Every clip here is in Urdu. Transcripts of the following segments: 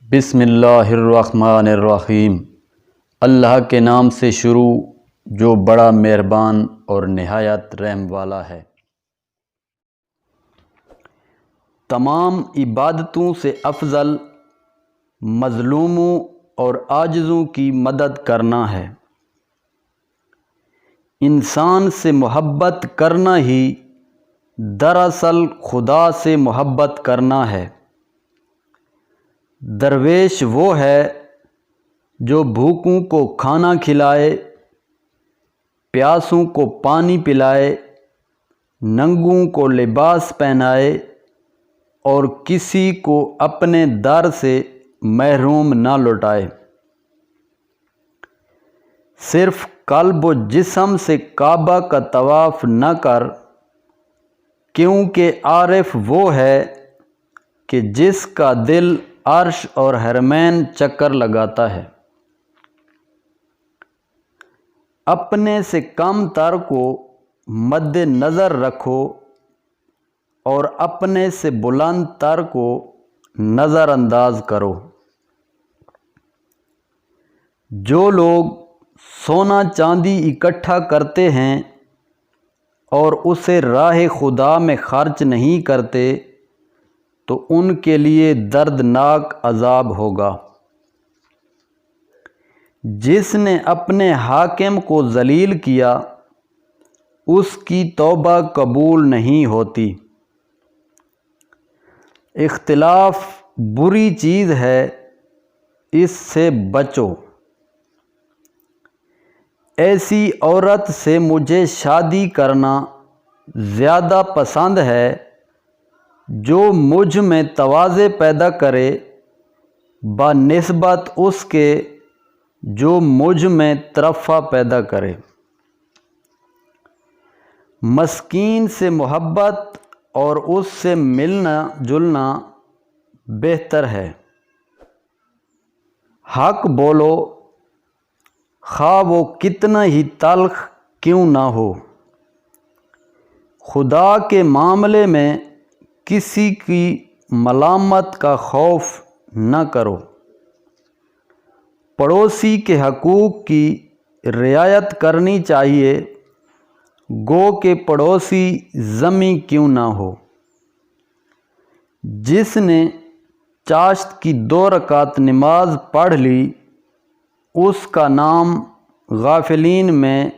بسم اللہ الرحمن الرحیم۔ اللہ کے نام سے شروع جو بڑا مہربان اور نہایت رحم والا ہے۔ تمام عبادتوں سے افضل مظلوموں اور عاجزوں کی مدد کرنا ہے۔ انسان سے محبت کرنا ہی دراصل خدا سے محبت کرنا ہے۔ درویش وہ ہے جو بھوکوں کو کھانا کھلائے، پیاسوں کو پانی پلائے، ننگوں کو لباس پہنائے اور کسی کو اپنے در سے محروم نہ لوٹائے۔ صرف قلب و جسم سے کعبہ کا طواف نہ کر، کیونکہ عارف وہ ہے کہ جس کا دل عرش اور حرمین چکر لگاتا ہے۔ اپنے سے کم تر کو مد نظر رکھو اور اپنے سے بلند تر کو نظر انداز کرو۔ جو لوگ سونا چاندی اکٹھا کرتے ہیں اور اسے راہ خدا میں خرچ نہیں کرتے تو ان کے لیے دردناک عذاب ہوگا۔ جس نے اپنے حاکم کو ذلیل کیا اس کی توبہ قبول نہیں ہوتی۔ اختلاف بری چیز ہے، اس سے بچو۔ ایسی عورت سے مجھے شادی کرنا زیادہ پسند ہے جو مجھ میں تواضع پیدا کرے بنسبت اس کے جو مجھ میں ترفع پیدا کرے۔ مسکین سے محبت اور اس سے ملنا جلنا بہتر ہے۔ حق بولو، خواہ وہ کتنا ہی تلخ کیوں نہ ہو۔ خدا کے معاملے میں کسی کی ملامت کا خوف نہ کرو۔ پڑوسی کے حقوق کی رعایت کرنی چاہیے، گو کہ پڑوسی ذمی کیوں نہ ہو۔ جس نے چاشت کی 2 رکعت نماز پڑھ لی اس کا نام غافلین میں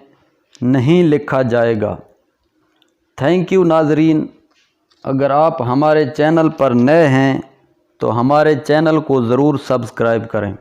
نہیں لکھا جائے گا۔ تھینک یو ناظرین۔ اگر آپ ہمارے چینل پر نئے ہیں تو ہمارے چینل کو ضرور سبسکرائب کریں۔